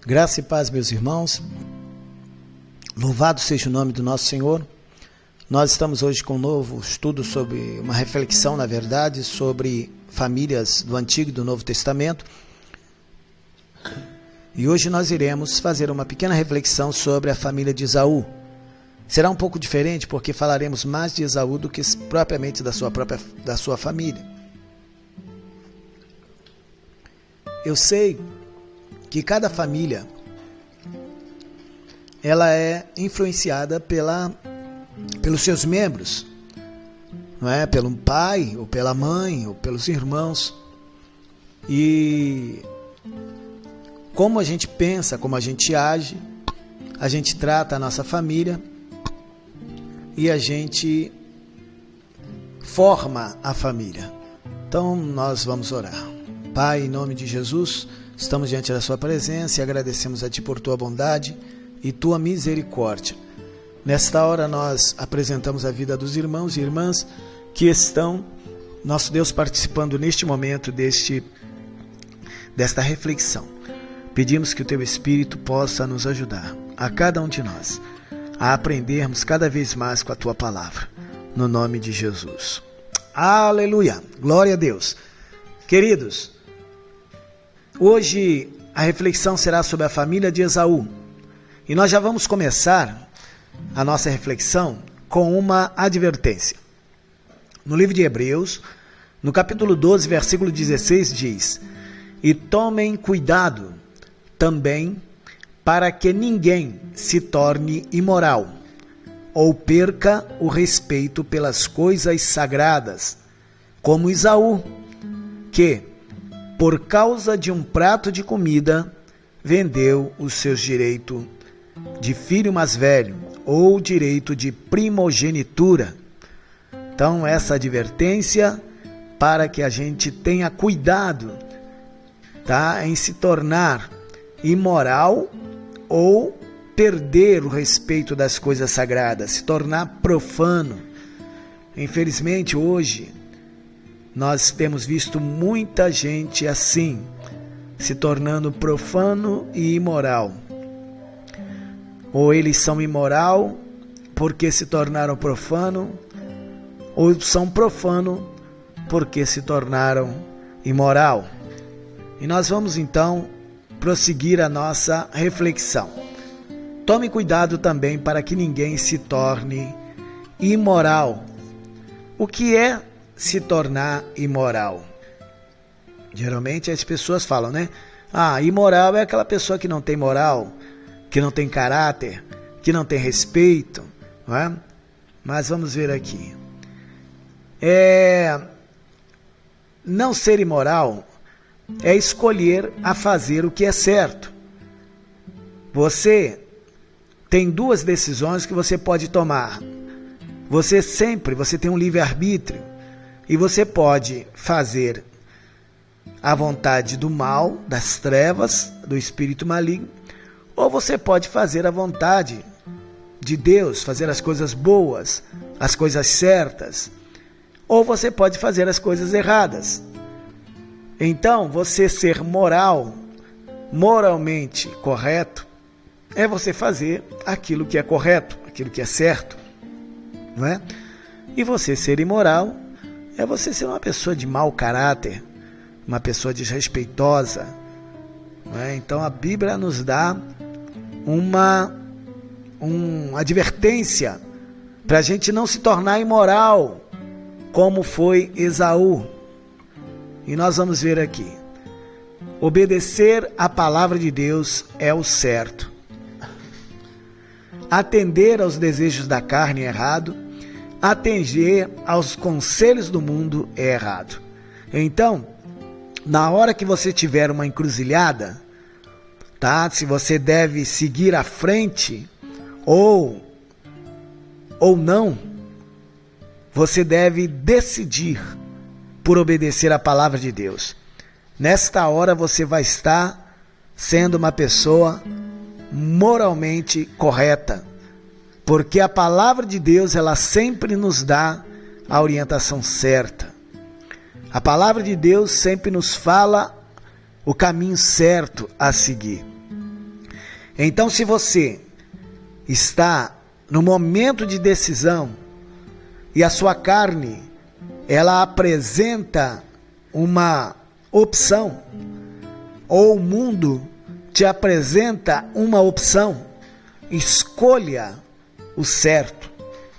Graça e paz, meus irmãos. Louvado seja o nome do nosso Senhor. Nós estamos hoje com um novo estudo sobre uma reflexão, na verdade, sobre famílias do Antigo e do Novo Testamento. E hoje nós iremos fazer uma pequena reflexão sobre a família de Esaú. Será um pouco diferente porque falaremos mais de Esaú do que propriamente da sua família. Eu sei que cada família ela é influenciada pelos seus membros, não é? Pelo pai, ou pela mãe, ou pelos irmãos. E como a gente pensa, como a gente age, a gente trata a nossa família e a gente forma a família. Então nós vamos orar. Pai, em nome de Jesus, estamos diante da sua presença e agradecemos a ti por tua bondade e tua misericórdia. Nesta hora nós apresentamos a vida dos irmãos e irmãs que estão, nosso Deus, participando neste momento desta reflexão. Pedimos que o teu Espírito possa nos ajudar, a cada um de nós, a aprendermos cada vez mais com a tua palavra, no nome de Jesus. Aleluia! Glória a Deus! Queridos, hoje a reflexão será sobre a família de Esaú. E nós já vamos começar a nossa reflexão com uma advertência. No livro de Hebreus, no capítulo 12, versículo 16, diz: E tomem cuidado também para que ninguém se torne imoral, ou perca o respeito pelas coisas sagradas, como Esaú, que, por causa de um prato de comida, vendeu os seus direitos de filho mais velho, ou direito de primogenitura. Então, essa advertência para que a gente tenha cuidado, tá, em se tornar imoral ou perder o respeito das coisas sagradas, se tornar profano. Infelizmente, hoje, nós temos visto muita gente assim, se tornando profano e imoral. Ou eles são imoral porque se tornaram profano, ou são profano porque se tornaram imoral. E nós vamos então prosseguir a nossa reflexão. Tome cuidado também para que ninguém se torne imoral. O que é se tornar imoral? Geralmente as pessoas falam, né? Imoral é aquela pessoa que não tem moral, que não tem caráter, que não tem respeito, não é? Mas vamos ver aqui. Não ser imoral é escolher a fazer o que é certo. Você tem duas decisões que você pode tomar. Você tem um livre-arbítrio e você pode fazer a vontade do mal, das trevas, do espírito maligno, ou você pode fazer a vontade de Deus, fazer as coisas boas, as coisas certas, ou você pode fazer as coisas erradas. Então, você ser moralmente correto, é você fazer aquilo que é correto, aquilo que é certo, não é? E você ser imoral é você ser uma pessoa de mau caráter, uma pessoa desrespeitosa, não é? Então, a Bíblia nos dá uma advertência para a gente não se tornar imoral, como foi Esaú. E nós vamos ver aqui. Obedecer à palavra de Deus é o certo. Atender aos desejos da carne é errado. Atender aos conselhos do mundo é errado. Então, na hora que você tiver uma encruzilhada, tá? Se você deve seguir à frente ou não, você deve decidir por obedecer à palavra de Deus. Nesta hora você vai estar sendo uma pessoa moralmente correta, porque a palavra de Deus, ela sempre nos dá a orientação certa. A palavra de Deus sempre nos fala o caminho certo a seguir. Então, se você está no momento de decisão e a sua carne, ela apresenta uma opção, ou o mundo te apresenta uma opção, escolha o certo,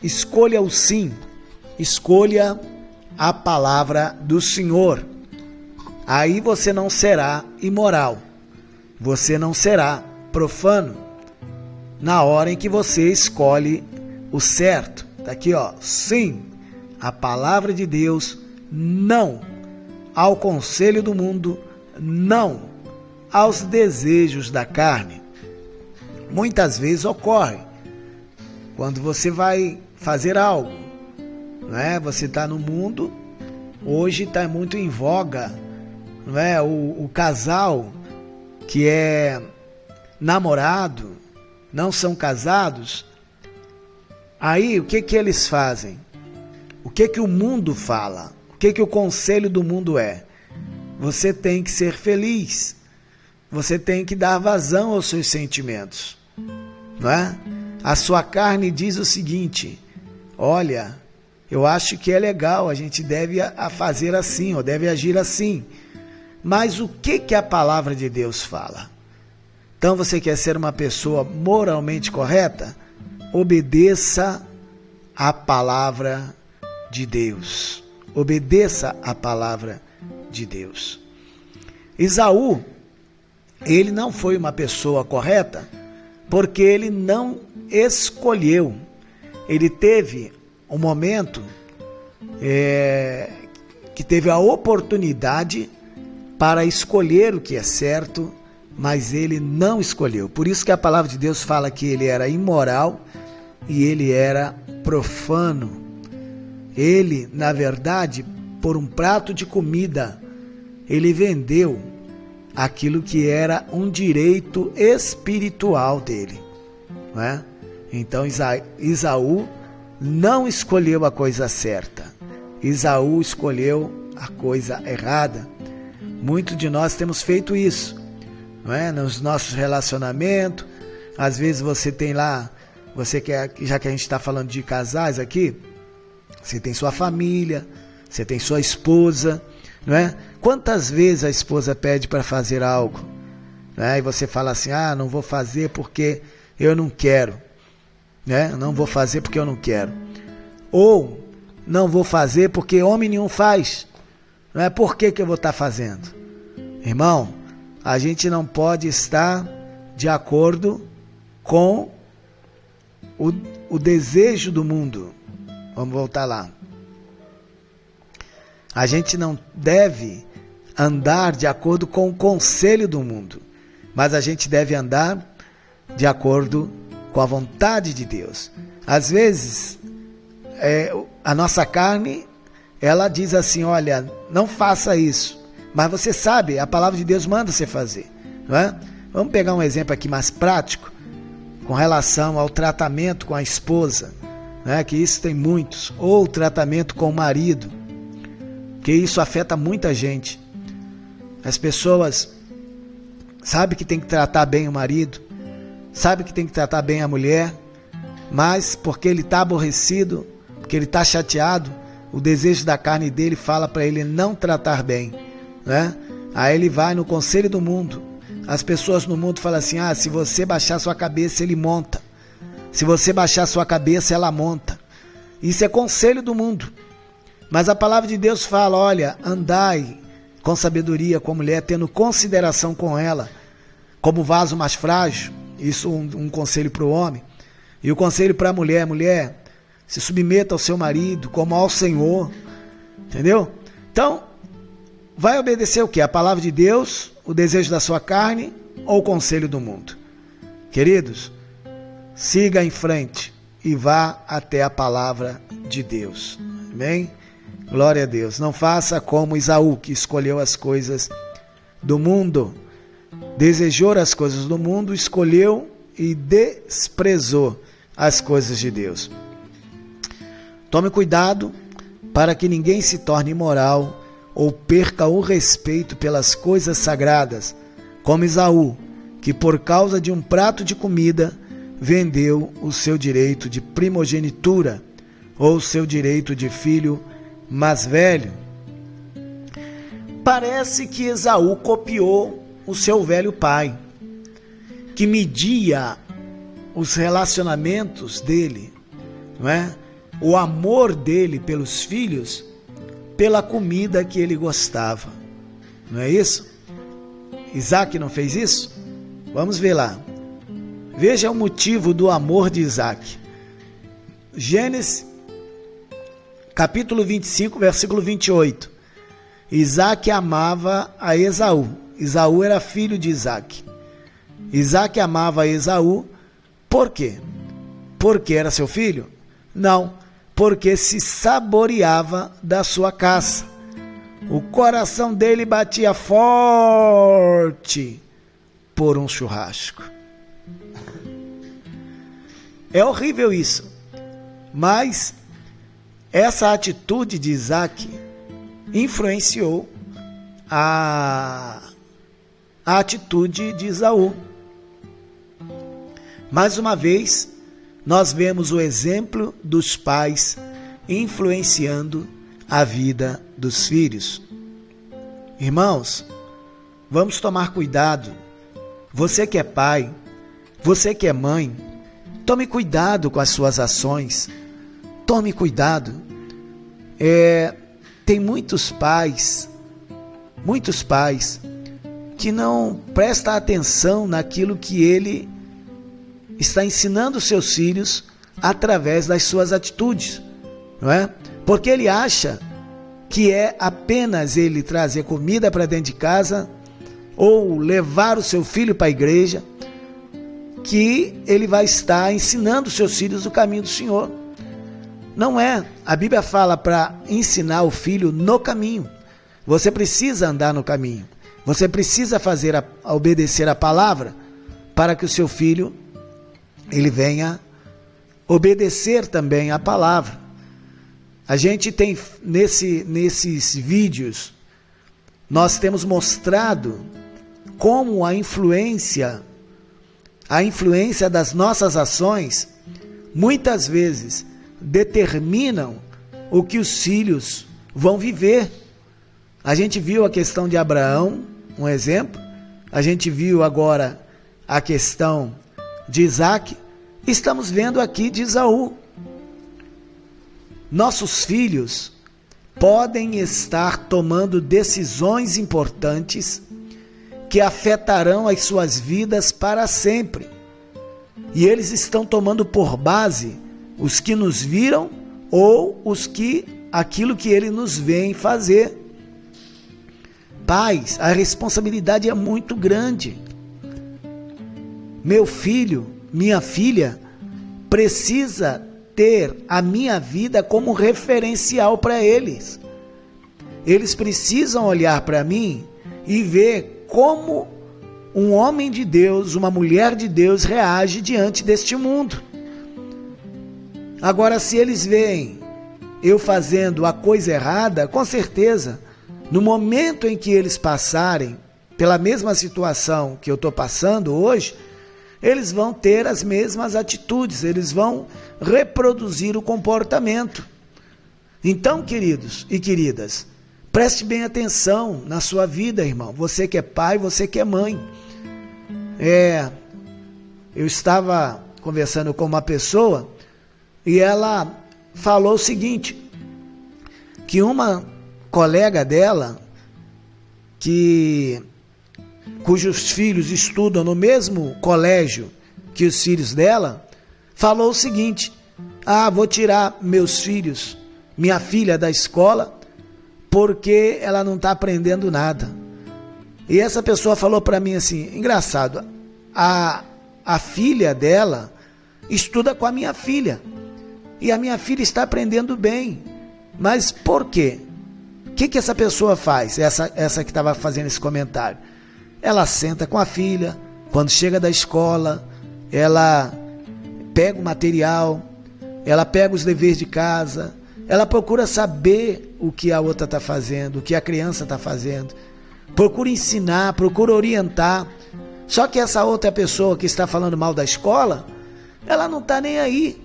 escolha o sim, escolha a palavra do Senhor. Aí você não será imoral, você não será profano, na hora em que você escolhe o certo. Tá aqui, ó, sim, a palavra de Deus, não ao conselho do mundo, não aos desejos da carne. Muitas vezes ocorre, quando você vai fazer algo, não é? Você está no mundo, hoje está muito em voga, não é? O casal que é namorado, não são casados, aí o que eles fazem? O que o mundo fala? O que o conselho do mundo é? Você tem que ser feliz, você tem que dar vazão aos seus sentimentos, não é? A sua carne diz o seguinte: olha, eu acho que é legal, a gente deve fazer assim, ou deve agir assim. Mas o que a palavra de Deus fala? Então você quer ser uma pessoa moralmente correta? Obedeça a palavra de Deus. Obedeça a palavra de Deus. Esaú, ele não foi uma pessoa correta porque ele não escolheu. Ele teve um momento que teve a oportunidade para escolher o que é certo, mas ele não escolheu. Por isso que a palavra de Deus fala que ele era imoral e ele era profano. Ele, na verdade, por um prato de comida, ele vendeu aquilo que era um direito espiritual dele, não é? Então Esaú não escolheu a coisa certa, Esaú escolheu a coisa errada. Muitos de nós temos feito isso, não é? Nos nossos relacionamentos, às vezes você tem lá, já que a gente está falando de casais aqui, você tem sua família, você tem sua esposa, não é? Quantas vezes a esposa pede para fazer algo, né? E você fala assim: ah, não vou fazer porque eu não quero, né? Não vou fazer porque eu não quero. Ou não vou fazer porque homem nenhum faz, não é? Por que eu vou estar fazendo? Irmão, a gente não pode estar de acordo com o desejo do mundo. Vamos voltar lá. A gente não deve andar de acordo com o conselho do mundo, mas a gente deve andar de acordo com a vontade de Deus. Às vezes, a nossa carne, ela diz assim: olha, não faça isso. Mas você sabe, a palavra de Deus manda você fazer, não é? Vamos pegar um exemplo aqui mais prático, com relação ao tratamento com a esposa, né? Que isso tem muitos, ou o tratamento com o marido, que isso afeta muita gente. As pessoas sabem que tem que tratar bem o marido, sabem que tem que tratar bem a mulher, mas porque ele está aborrecido, porque ele está chateado, o desejo da carne dele fala para ele não tratar bem, né? Aí ele vai no conselho do mundo. As pessoas no mundo falam assim: ah, se você baixar sua cabeça, ele monta. Se você baixar sua cabeça, ela monta. Isso é conselho do mundo. Mas a palavra de Deus fala: olha, andai com sabedoria com a mulher, tendo consideração com ela, como vaso mais frágil. Isso um conselho para o homem. E o conselho para a mulher: mulher, se submeta ao seu marido como ao Senhor. Entendeu? Então, vai obedecer o quê? A palavra de Deus, o desejo da sua carne ou o conselho do mundo? Queridos, siga em frente e vá até a palavra de Deus. Amém? Glória a Deus. Não faça como Esaú, que escolheu as coisas do mundo, desejou as coisas do mundo, escolheu e desprezou as coisas de Deus. Tome cuidado para que ninguém se torne imoral ou perca o respeito pelas coisas sagradas, como Esaú, que por causa de um prato de comida vendeu o seu direito de primogenitura ou o seu direito de filho mais velho. Parece que Esaú copiou o seu velho pai, que media os relacionamentos dele, não é? O amor dele pelos filhos, pela comida que ele gostava. Não é isso? Isaac não fez isso? Vamos ver lá. Veja o motivo do amor de Isaac. Gênesis, capítulo 25, versículo 28. Isaac amava a Esaú. Esaú era filho de Isaac. Isaac amava a Esaú. Por quê? Porque era seu filho? Não, porque se saboreava da sua caça. O coração dele batia forte por um churrasco. É horrível isso, mas essa atitude de Isaac influenciou a atitude de Esaú. Mais uma vez, nós vemos o exemplo dos pais influenciando a vida dos filhos. Irmãos, vamos tomar cuidado. Você que é pai, você que é mãe, tome cuidado com as suas ações. Tome cuidado. Tem muitos pais que não prestam atenção naquilo que ele está ensinando os seus filhos através das suas atitudes, não é? Porque ele acha que é apenas ele trazer comida para dentro de casa ou levar o seu filho para a igreja que ele vai estar ensinando os seus filhos o caminho do Senhor. Não é. A Bíblia fala para ensinar o filho no caminho. Você precisa andar no caminho. Você precisa obedecer a palavra para que o seu filho ele venha obedecer também a palavra. A gente tem nesses vídeos, nós temos mostrado como a influência das nossas ações muitas vezes determinam o que os filhos vão viver. A gente viu a questão de Abraão, um exemplo. A gente viu agora a questão de Isaac. Estamos vendo aqui de Esaú. Nossos filhos podem estar tomando decisões importantes que afetarão as suas vidas para sempre. E eles estão tomando por base os que nos viram ou aquilo que ele nos vem fazer. Pais, a responsabilidade é muito grande. Meu filho, minha filha, precisa ter a minha vida como referencial para eles. Eles precisam olhar para mim e ver como um homem de Deus, uma mulher de Deus reage diante deste mundo. Agora, se eles veem eu fazendo a coisa errada, com certeza, no momento em que eles passarem pela mesma situação que eu estou passando hoje, eles vão ter as mesmas atitudes, eles vão reproduzir o comportamento. Então, queridos e queridas, preste bem atenção na sua vida, irmão. Você que é pai, você que é mãe. Eu estava conversando com uma pessoa e ela falou o seguinte, que uma colega dela, cujos filhos estudam no mesmo colégio que os filhos dela, falou o seguinte: vou tirar minha filha da escola, porque ela não está aprendendo nada. E essa pessoa falou para mim assim, engraçado, a filha dela estuda com a minha filha, e a minha filha está aprendendo bem, mas por quê? O que essa pessoa faz, essa que estava fazendo esse comentário? Ela senta com a filha, quando chega da escola, ela pega o material, ela pega os deveres de casa, ela procura saber o que a outra está fazendo, o que a criança está fazendo, procura ensinar, procura orientar. Só que essa outra pessoa que está falando mal da escola, ela não está nem aí.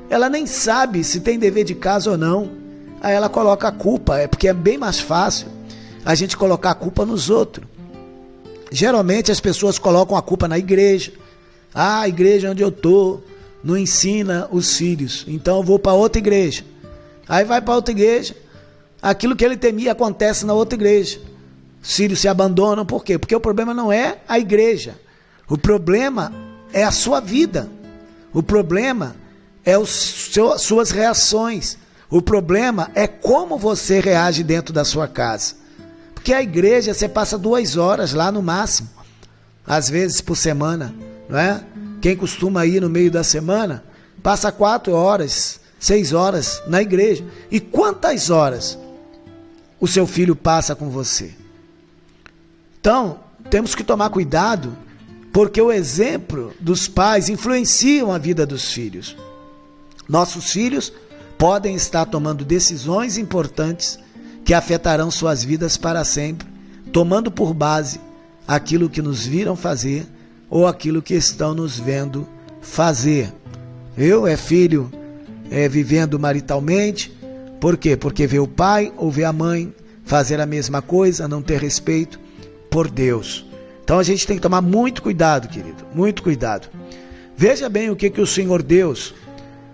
Ela nem sabe se tem dever de casa ou não. Aí ela coloca a culpa, porque é bem mais fácil a gente colocar a culpa nos outros. Geralmente as pessoas colocam a culpa na igreja. A igreja onde eu estou não ensina os filhos, então eu vou para outra igreja. Aí vai para outra igreja, aquilo que ele temia acontece na outra igreja. Os filhos se abandonam, por quê? Porque o problema não é a igreja, o problema é a sua vida, o problema é suas reações, o problema é como você reage dentro da sua casa. Porque a igreja você passa 2 horas lá no máximo, às vezes por semana, não é? Quem costuma ir no meio da semana, passa 4 horas, 6 horas na igreja. E quantas horas o seu filho passa com você? Então, temos que tomar cuidado, porque o exemplo dos pais influenciam a vida dos filhos. Nossos filhos podem estar tomando decisões importantes que afetarão suas vidas para sempre, tomando por base aquilo que nos viram fazer ou aquilo que estão nos vendo fazer. Filho vivendo maritalmente, por quê? Porque vê o pai ou vê a mãe fazer a mesma coisa, não ter respeito por Deus. Então a gente tem que tomar muito cuidado, querido, muito cuidado. Veja bem o que o Senhor Deus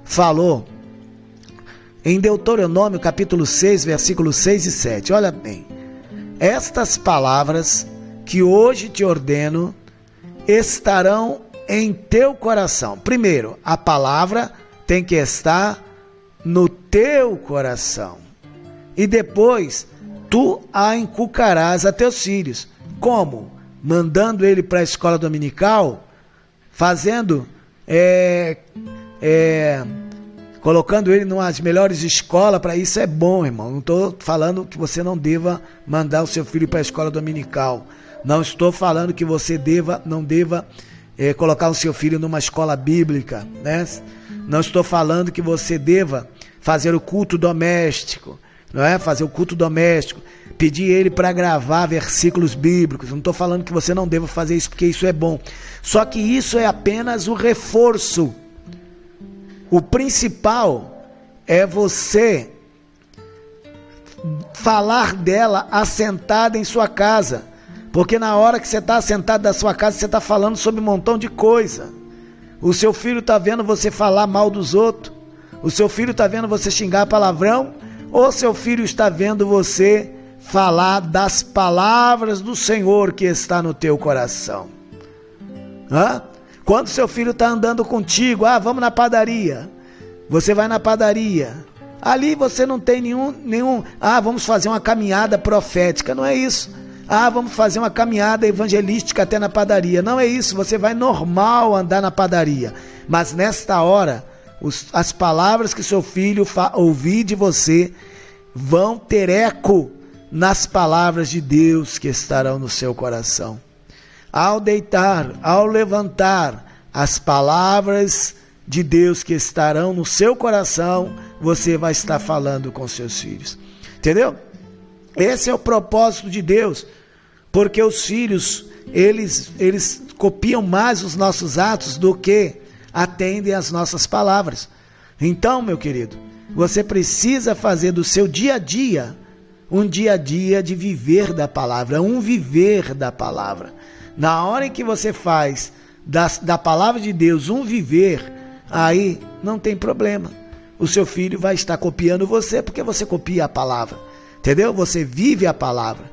falou em Deuteronômio capítulo 6, versículos 6 e 7. Olha bem, estas palavras que hoje te ordeno estarão em teu coração. Primeiro, a palavra tem que estar no teu coração. E depois, tu a inculcarás a teus filhos. Como? Mandando ele para a escola dominical, fazendo, colocando ele nas melhores escolas. Para isso é bom, irmão. Não estou falando que você não deva mandar o seu filho para a escola dominical. Não estou falando que você não deva colocar o seu filho numa escola bíblica, né? Não estou falando que você deva fazer o culto doméstico, não é? Fazer o culto doméstico, pedir ele para gravar versículos bíblicos. Não estou falando que você não deva fazer isso, porque isso é bom. Só que isso é apenas o reforço. O principal é você falar dela assentada em sua casa. Porque na hora que você está assentado na sua casa, você está falando sobre um montão de coisa. O seu filho está vendo você falar mal dos outros. O seu filho está vendo você xingar palavrão. Ou seu filho está vendo você falar das palavras do Senhor que está no teu coração. Quando seu filho está andando contigo, vamos na padaria. Você vai na padaria. Ali você não tem nenhum vamos fazer uma caminhada profética. Não é isso. Vamos fazer uma caminhada evangelística até na padaria. Não é isso, você vai normal andar na padaria. Mas nesta hora, as palavras que seu filho ouvir de você vão ter eco nas palavras de Deus que estarão no seu coração. Ao deitar, ao levantar, as palavras de Deus que estarão no seu coração, você vai estar falando com seus filhos. Entendeu? Esse é o propósito de Deus, porque os filhos, eles copiam mais os nossos atos do que atendem às nossas palavras. Então, meu querido, você precisa fazer do seu dia a dia um dia a dia de viver da palavra, um viver da palavra. Na hora em que você faz da palavra de Deus um viver, aí não tem problema. O seu filho vai estar copiando você porque você copia a palavra. Entendeu? Você vive a palavra.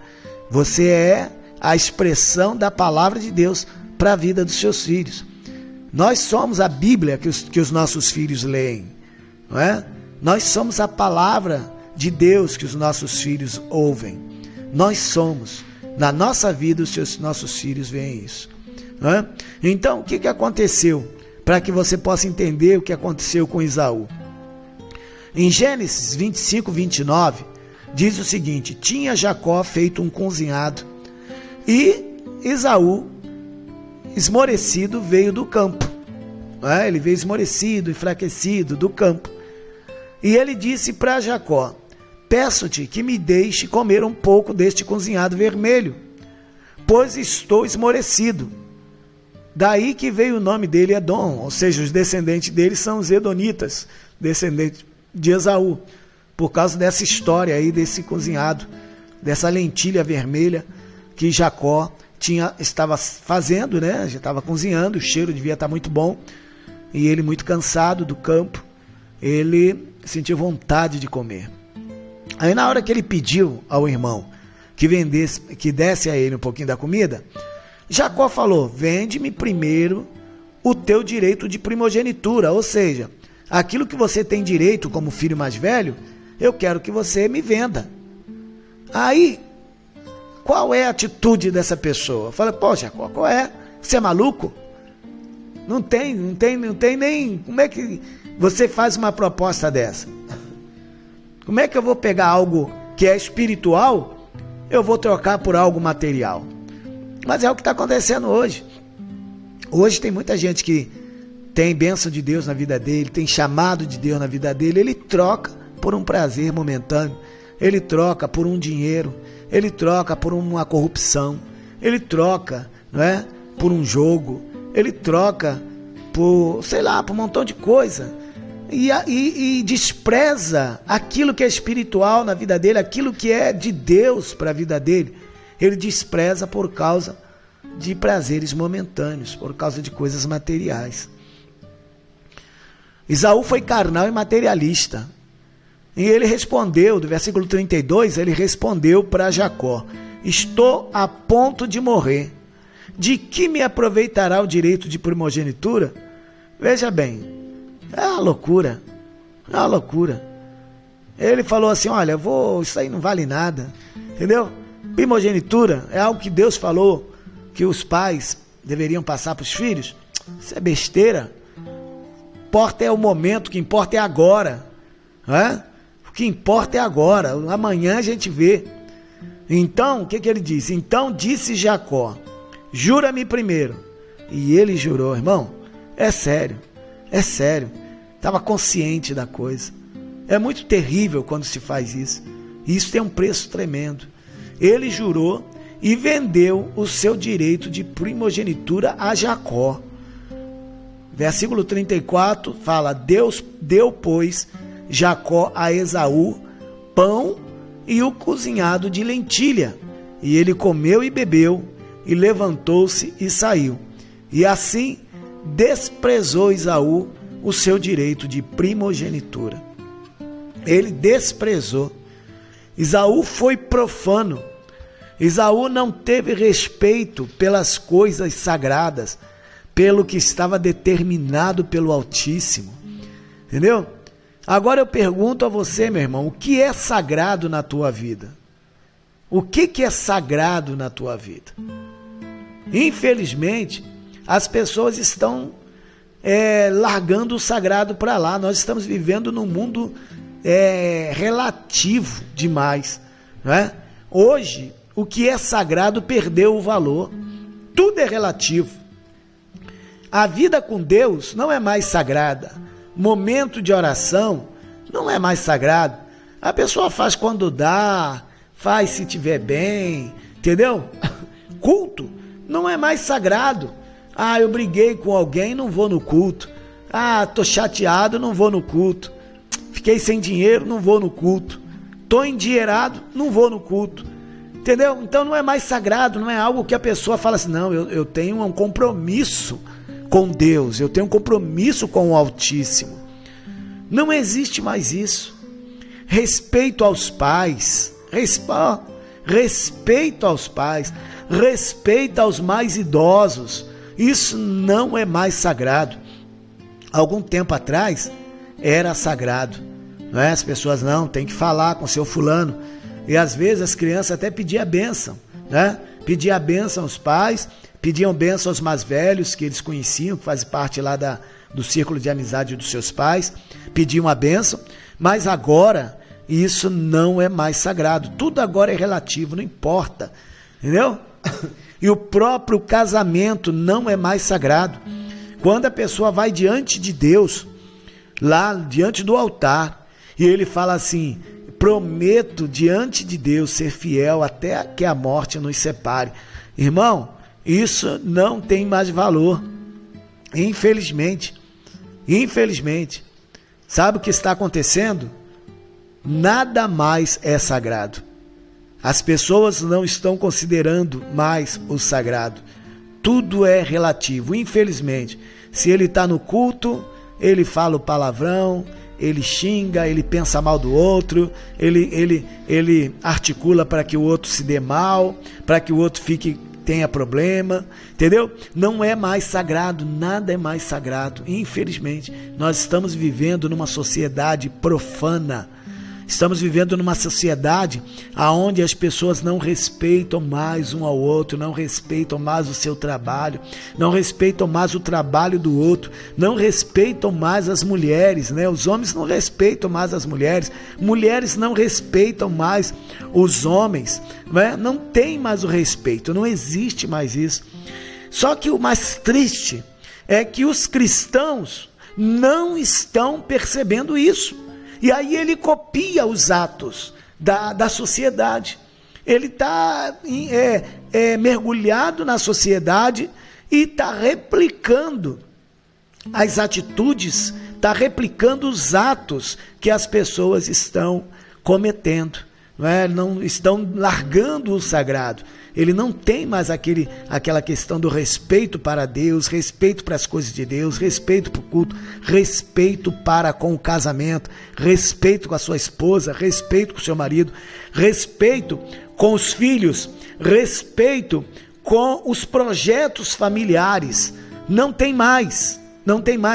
Você é a expressão da palavra de Deus para a vida dos seus filhos. Nós somos a Bíblia que os nossos filhos leem, não é? Nós somos a palavra de Deus que os nossos filhos ouvem. Nós somos. Na nossa vida, os nossos filhos veem isso. Não é? Então, o que aconteceu? Para que você possa entender o que aconteceu com Esaú. Em Gênesis 25, 29, diz o seguinte: tinha Jacó feito um cozinhado e Esaú, esmorecido, veio do campo. Ele veio esmorecido, enfraquecido do campo. E ele disse para Jacó: peço-te que me deixe comer um pouco deste cozinhado vermelho, pois estou esmorecido. Daí que veio o nome dele Edom, ou seja, os descendentes dele são os edonitas, descendentes de Esaú, por causa dessa história aí, desse cozinhado, dessa lentilha vermelha que Jacó estava fazendo, né? Já estava cozinhando, o cheiro devia estar muito bom, e ele, muito cansado do campo, ele sentiu vontade de comer. Aí na hora que ele pediu ao irmão que desse a ele um pouquinho da comida, Jacó falou: vende-me primeiro o teu direito de primogenitura, ou seja, aquilo que você tem direito como filho mais velho, eu quero que você me venda. Aí, qual é a atitude dessa pessoa? Fala: pô, Jacó, qual é? Você é maluco? Não tem nem... Como é que você faz uma proposta dessa? Como é que eu vou pegar algo que é espiritual, eu vou trocar por algo material? Mas é o que está acontecendo hoje. Hoje tem muita gente que tem bênção de Deus na vida dele, tem chamado de Deus na vida dele, ele troca por um prazer momentâneo, ele troca por um dinheiro, ele troca por uma corrupção, ele troca, não é, por um jogo, ele troca por, sei lá, por um montão de coisa, e despreza aquilo que é espiritual na vida dele, aquilo que é de Deus para a vida dele, ele despreza por causa de prazeres momentâneos, por causa de coisas materiais. Esaú foi carnal e materialista. E ele respondeu, do versículo 32, ele respondeu para Jacó: estou a ponto de morrer. De que me aproveitará o direito de primogenitura? Veja bem, é uma loucura. É uma loucura. Ele falou assim: olha, isso aí não vale nada. Entendeu? Primogenitura é algo que Deus falou que os pais deveriam passar para os filhos. Isso é besteira. O que importa é o momento, o que importa é agora. Não é? O que importa é agora. Amanhã a gente vê. Então, o que ele disse? Então disse Jacó: jura-me primeiro. E ele jurou. Irmão, é sério. É sério. Estava consciente da coisa. É muito terrível quando se faz isso. E isso tem um preço tremendo. Ele jurou e vendeu o seu direito de primogenitura a Jacó. Versículo 34 fala: Deus deu, pois, Jacó a Esaú pão e o cozinhado de lentilha. E ele comeu e bebeu, e levantou-se e saiu. E assim desprezou Esaú o seu direito de primogenitura. Ele desprezou. Esaú foi profano. Esaú não teve respeito pelas coisas sagradas, pelo que estava determinado pelo Altíssimo. Entendeu? Agora eu pergunto a você, meu irmão, o que é sagrado na tua vida? O que é sagrado na tua vida? Infelizmente, as pessoas estão largando o sagrado para lá. Nós estamos vivendo num mundo relativo demais, não é? Hoje, o que é sagrado perdeu o valor. Tudo é relativo. A vida com Deus não é mais sagrada. Momento de oração não é mais sagrado. A pessoa faz quando dá, faz se tiver bem, entendeu? Culto não é mais sagrado. Ah, eu briguei com alguém, não vou no culto. Ah, tô chateado, não vou no culto. Fiquei sem dinheiro, não vou no culto. Tô endinheirado, não vou no culto. Entendeu? Então não é mais sagrado, não é algo que a pessoa fala assim: não, eu tenho um compromisso com Deus, eu tenho um compromisso com o Altíssimo. Não existe mais isso. Respeito aos pais, respeito aos pais, respeito aos mais idosos, isso não é mais sagrado. Algum tempo atrás era sagrado, não é? As pessoas não, tem que falar com seu fulano, e às vezes as crianças até pediam a bênção, né? Pediam a bênção aos pais, pediam bênção aos mais velhos que eles conheciam, que fazem parte lá do círculo de amizade dos seus pais, pediam a bênção, mas agora isso não é mais sagrado, tudo agora é relativo, não importa, entendeu? E o próprio casamento não é mais sagrado. Quando a pessoa vai diante de Deus, lá diante do altar, e ele fala assim: prometo diante de Deus ser fiel até que a morte nos separe. Irmão, Isso não tem mais valor. Infelizmente. Sabe o que está acontecendo? Nada mais é sagrado. As pessoas não estão considerando mais o sagrado. Tudo é relativo, infelizmente. Se ele está no culto, ele fala o palavrão, ele xinga, ele pensa mal do outro, ele articula para que o outro se dê mal, para que o outro tenha problema, entendeu? Não é mais sagrado, nada é mais sagrado. Infelizmente, nós estamos vivendo numa sociedade profana. Estamos vivendo numa sociedade onde as pessoas não respeitam mais um ao outro, não respeitam mais o seu trabalho, não respeitam mais o trabalho do outro, não respeitam mais as mulheres, né? Os homens não respeitam mais as mulheres não respeitam mais os homens, né? Não tem mais o respeito, não existe mais isso. Só que o mais triste é que os cristãos não estão percebendo isso. E aí ele copia os atos da sociedade. Ele está mergulhado na sociedade e está replicando as atitudes, está replicando os atos que as pessoas estão cometendo. Não estão largando o sagrado. Ele não tem mais aquela questão do respeito para Deus, respeito para as coisas de Deus, respeito para o culto, respeito para com o casamento, respeito com a sua esposa, respeito com o seu marido, respeito com os filhos, respeito com os projetos familiares. Não tem mais,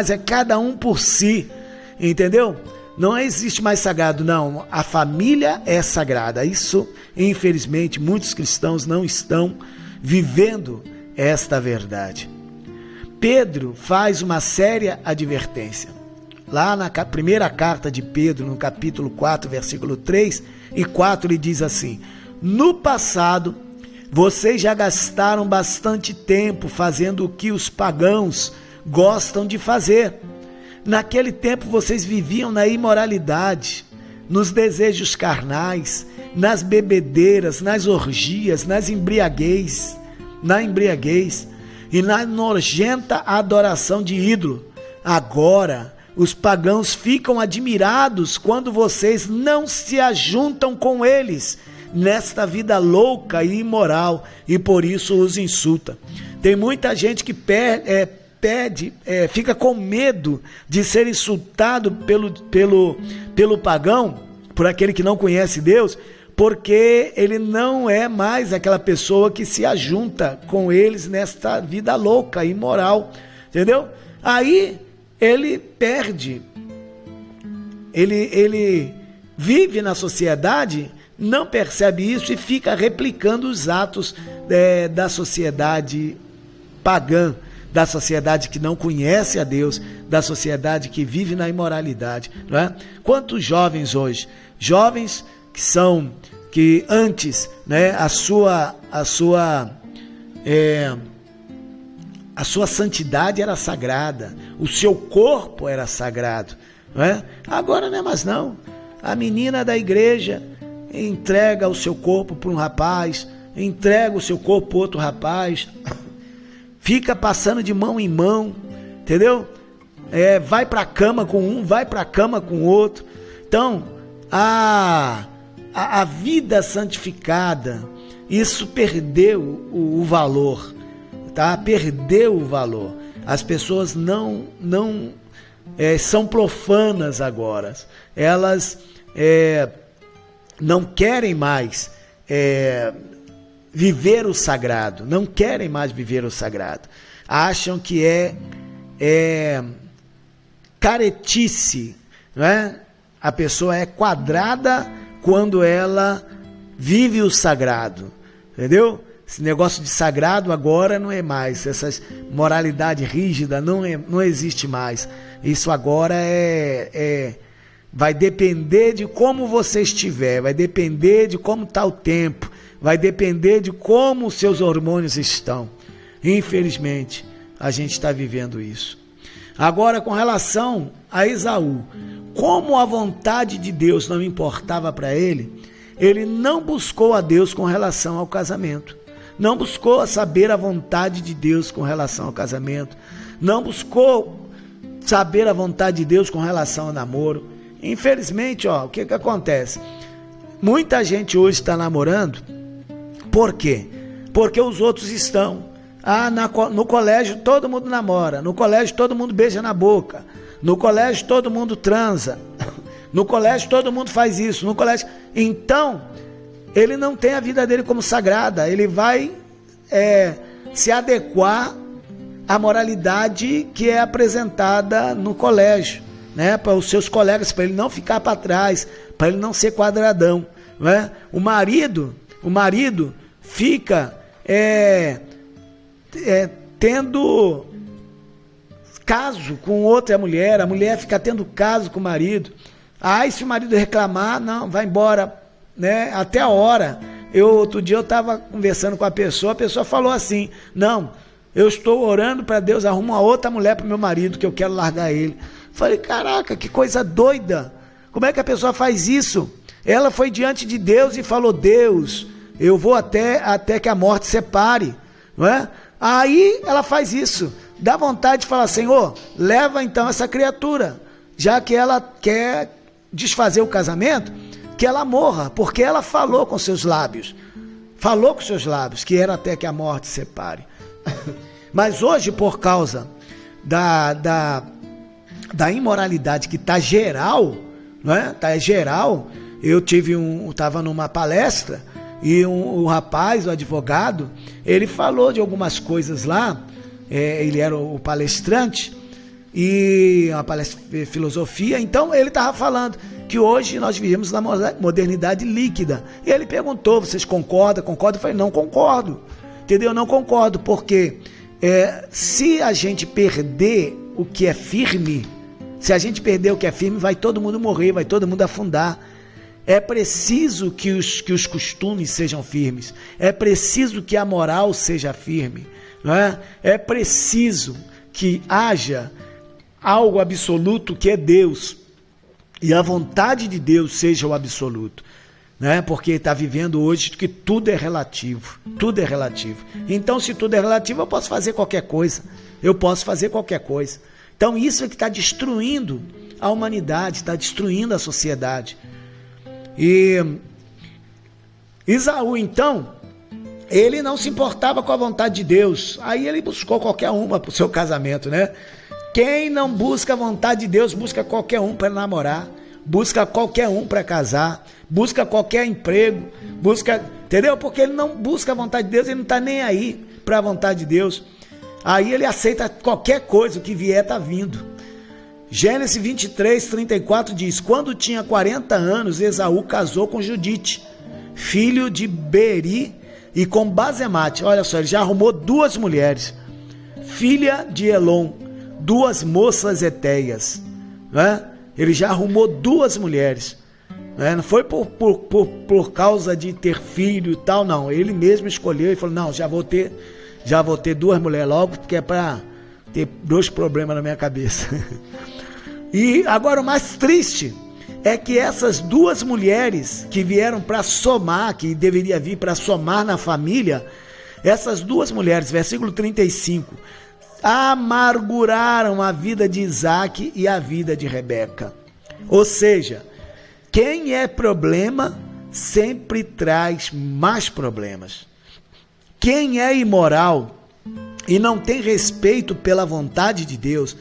é cada um por si, entendeu? Não existe mais sagrado, não. A família é sagrada. Isso, infelizmente, muitos cristãos não estão vivendo esta verdade. Pedro faz uma séria advertência. Lá na primeira carta de Pedro, no capítulo 4, versículo 3 e 4, ele diz assim: no passado, vocês já gastaram bastante tempo fazendo o que os pagãos gostam de fazer. Naquele tempo vocês viviam na imoralidade, nos desejos carnais, nas bebedeiras, nas orgias, na embriaguez e na nojenta adoração de ídolo. Agora, os pagãos ficam admirados quando vocês não se ajuntam com eles nesta vida louca e imoral e por isso os insulta. Tem muita gente que fica com medo de ser insultado pelo pagão, por aquele que não conhece Deus, porque ele não é mais aquela pessoa que se ajunta com eles nesta vida louca, imoral, entendeu? Aí ele perde, ele vive na sociedade, não percebe isso e fica replicando os atos da sociedade pagã, da sociedade que não conhece a Deus, da sociedade que vive na imoralidade, não é? Quantos jovens hoje, jovens que antes, né, a sua santidade era sagrada, o seu corpo era sagrado, não é? Agora não é mais não. A menina da igreja entrega o seu corpo para um rapaz, entrega o seu corpo para outro rapaz, fica passando de mão em mão, entendeu? Vai para a cama com um, vai para a cama com o outro. Então, a vida santificada, isso perdeu o valor, tá? Perdeu o valor. As pessoas não são profanas agora. Elas não querem mais viver o sagrado, não querem mais viver o sagrado. Acham que é caretice, não é? A pessoa é quadrada quando ela vive o sagrado, entendeu? Esse negócio de sagrado agora não é mais, essa moralidade rígida não existe mais. Isso agora vai depender de como você estiver, vai depender de como está o tempo, vai depender de como os seus hormônios estão. Infelizmente, a gente está vivendo isso. Agora, com relação a Esaú, como a vontade de Deus não importava para ele, ele não buscou a Deus com relação ao casamento. não buscou saber a vontade de Deus com relação ao casamento, não buscou saber a vontade de Deus com relação ao namoro. Infelizmente, o que acontece? Muita gente hoje está namorando, por quê? Porque os outros estão. No colégio todo mundo namora, no colégio todo mundo beija na boca, no colégio todo mundo transa, no colégio todo mundo faz isso, no colégio. Então, ele não tem a vida dele como sagrada, ele vai se adequar à moralidade que é apresentada no colégio, né? Para os seus colegas, para ele não ficar para trás, para ele não ser quadradão, né? O marido fica tendo caso com outra mulher, a mulher fica tendo caso com o marido. Aí se o marido reclamar, não, vai embora, né? Até a hora. Outro dia eu estava conversando com a pessoa falou assim, não, eu estou orando para Deus arrumar uma outra mulher para o meu marido, que eu quero largar ele. Falei, caraca, que coisa doida, como é que a pessoa faz isso? Ela foi diante de Deus e falou, Deus, eu vou até que a morte separe, não é? Aí ela faz isso, dá vontade de falar, Senhor, leva então essa criatura, já que ela quer desfazer o casamento, que ela morra, porque ela falou com seus lábios, que era até que a morte separe. Mas hoje, por causa da imoralidade que está geral, não é? Tá geral. Eu estava numa palestra e o rapaz, o advogado, ele falou de algumas coisas lá. Ele era o palestrante e uma palestra de filosofia. Então ele estava falando que hoje nós vivemos na modernidade líquida. E ele perguntou: vocês concordam? Concordo? Eu falei: não concordo. Entendeu? Não concordo, porque se a gente perder o que é firme, vai todo mundo morrer, vai todo mundo afundar. É preciso que os costumes sejam firmes, é preciso que a moral seja firme, não é? É preciso que haja algo absoluto que é Deus, e a vontade de Deus seja o absoluto, né? Porque está vivendo hoje que tudo é relativo, tudo é relativo. Então, se tudo é relativo, eu posso fazer qualquer coisa, Então, isso é que está destruindo a humanidade, está destruindo a sociedade. E Esaú, então, ele não se importava com a vontade de Deus. Aí ele buscou qualquer uma para o seu casamento, né? Quem não busca a vontade de Deus, busca qualquer um para namorar, busca qualquer um para casar, busca qualquer emprego, entendeu? Porque ele não busca a vontade de Deus, ele não está nem aí para a vontade de Deus. Aí ele aceita qualquer coisa, o que vier está vindo. Gênesis 23, 34 diz: quando tinha 40 anos, Esaú casou com Judite, filho de Beri, e com Basemate. Olha só, ele já arrumou 2 mulheres, filha de Elon, 2 moças etéias, né? Ele já arrumou 2 mulheres, né? Não foi por causa de ter filho e tal, não. Ele mesmo escolheu e falou: não, já vou ter 2 mulheres logo, porque é para ter 2 problemas na minha cabeça. E agora o mais triste é que essas 2 mulheres que vieram para somar, que deveria vir para somar na família, essas 2 mulheres, versículo 35, amarguraram a vida de Isaac e a vida de Rebeca. Ou seja, quem é problema sempre traz mais problemas. Quem é imoral e não tem respeito pela vontade de Deus,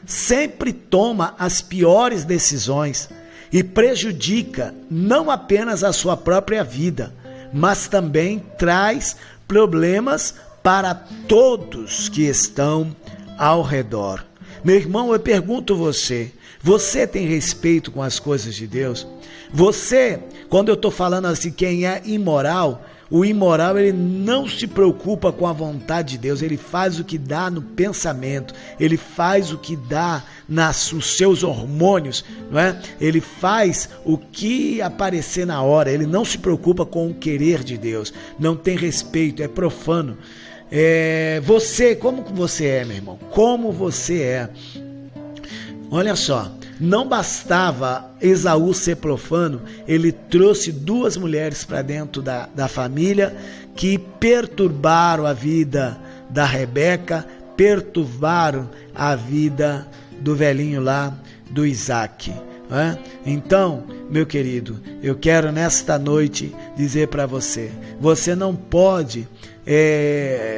sempre toma as piores decisões e prejudica não apenas a sua própria vida, mas também traz problemas para todos que estão ao redor. Meu irmão, eu pergunto você tem respeito com as coisas de Deus? Você, quando eu estou falando assim, quem é imoral, o imoral, ele não se preocupa com a vontade de Deus, ele faz o que dá no pensamento, ele faz o que dá nos seus hormônios, não é? Ele faz o que aparecer na hora, ele não se preocupa com o querer de Deus, não tem respeito, é profano. Você, como você é, meu irmão? Como você é? Olha só, não bastava Esaú ser profano, ele trouxe 2 mulheres para dentro da família que perturbaram a vida da Rebeca, perturbaram a vida do velhinho lá, do Isaac. Então, meu querido, eu quero nesta noite dizer para você, você não pode,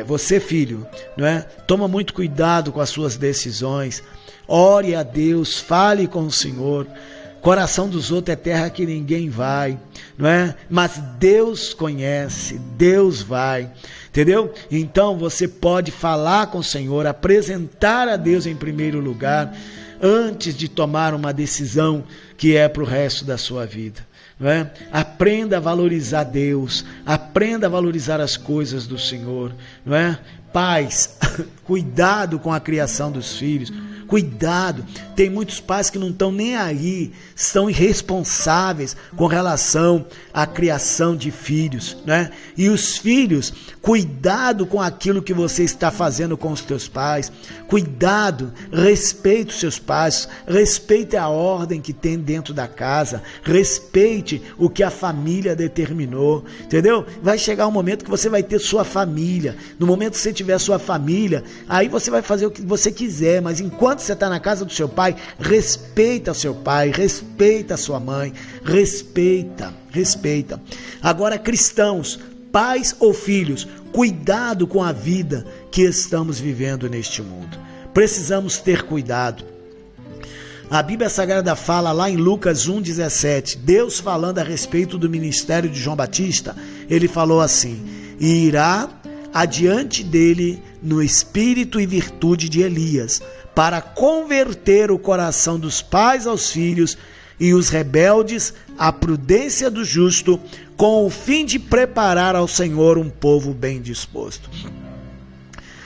você filho, não é? Toma muito cuidado com as suas decisões, ore a Deus, fale com o Senhor. Coração dos outros é terra que ninguém vai, não é? Mas Deus conhece, Deus vai, entendeu? Então você pode falar com o Senhor, apresentar a Deus em primeiro lugar, antes de tomar uma decisão que é para o resto da sua vida. Não é? Aprenda a valorizar Deus, aprenda a valorizar as coisas do Senhor. Não é? Pais, cuidado com a criação dos filhos. Cuidado, tem muitos pais que não estão nem aí, são irresponsáveis com relação à criação de filhos, né? E os filhos, cuidado com aquilo que você está fazendo com os teus pais, cuidado, respeite os seus pais, respeite a ordem que tem dentro da casa, respeite o que a família determinou, entendeu? Vai chegar um momento que você vai ter sua família, no momento que você tiver sua família, aí você vai fazer o que você quiser, mas enquanto você está na casa do seu pai, respeita o seu pai, respeita a sua mãe, respeita. Agora, cristãos, pais ou filhos, cuidado com a vida que estamos vivendo neste mundo. Precisamos ter cuidado. A Bíblia Sagrada fala lá em Lucas 1,17, Deus falando a respeito do ministério de João Batista, ele falou assim: e irá adiante dele no espírito e virtude de Elias, para converter o coração dos pais aos filhos e os rebeldes à prudência do justo, com o fim de preparar ao Senhor um povo bem disposto.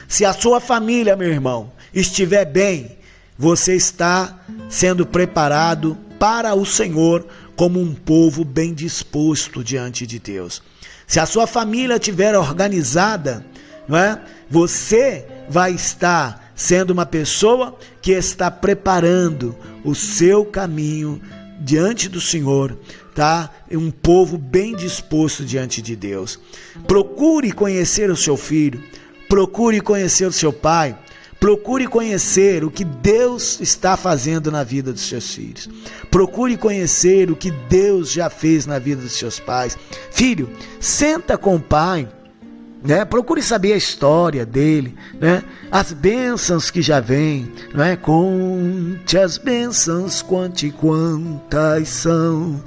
Se a sua família, meu irmão, estiver bem, você está sendo preparado para o Senhor como um povo bem disposto diante de Deus. Se a sua família estiver organizada, não é? Você vai estar sendo uma pessoa que está preparando o seu caminho diante do Senhor, tá? Um povo bem disposto diante de Deus. Procure conhecer o seu filho, procure conhecer o seu pai, procure conhecer o que Deus está fazendo na vida dos seus filhos. Procure conhecer o que Deus já fez na vida dos seus pais. Filho, senta com o pai, né? Procure saber a história dele, né? As bênçãos que já vêm, né? Conte as bênçãos, quantas são,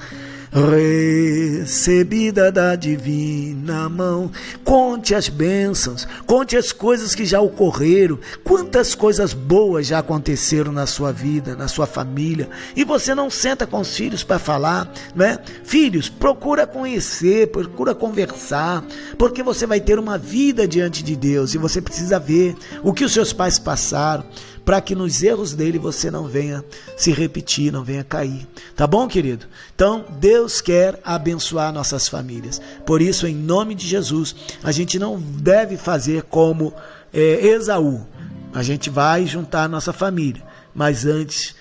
recebida da divina mão. Conte as bênçãos, conte as coisas que já ocorreram, quantas coisas boas já aconteceram na sua vida, na sua família, e você não senta com os filhos para falar, né? Filhos, procura conhecer, procura conversar, porque você vai ter uma vida diante de Deus e você precisa ver o que os seus pais passaram, para que nos erros dele você não venha se repetir, não venha cair. Tá bom, querido? Então, Deus quer abençoar nossas famílias. Por isso, em nome de Jesus, a gente não deve fazer como Esaú. A gente vai juntar nossa família, mas antes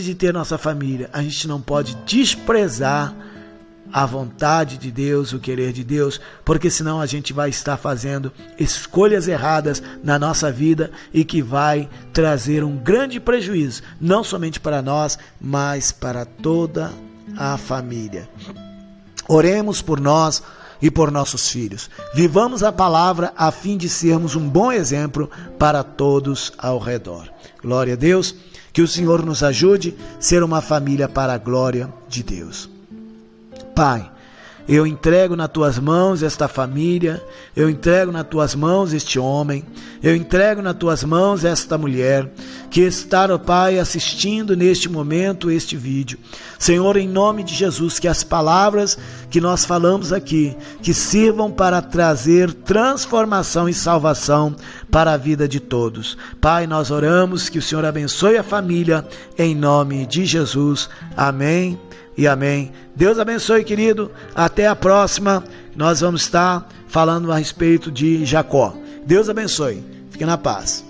de ter nossa família, a gente não pode desprezar a vontade de Deus, o querer de Deus, porque senão a gente vai estar fazendo escolhas erradas na nossa vida e que vai trazer um grande prejuízo, não somente para nós, mas para toda a família. Oremos por nós e por nossos filhos. Vivamos a palavra a fim de sermos um bom exemplo para todos ao redor. Glória a Deus, que o Senhor nos ajude a ser uma família para a glória de Deus. Pai, eu entrego nas tuas mãos esta família, eu entrego nas tuas mãos este homem, eu entrego nas tuas mãos esta mulher que está, ó Pai, assistindo neste momento este vídeo. Senhor, em nome de Jesus, que as palavras que nós falamos aqui, que sirvam para trazer transformação e salvação para a vida de todos. Pai, nós oramos que o Senhor abençoe a família, em nome de Jesus. Amém e amém. Deus abençoe, querido. Até a próxima. Nós vamos estar falando a respeito de Jacó. Deus abençoe. Fique na paz.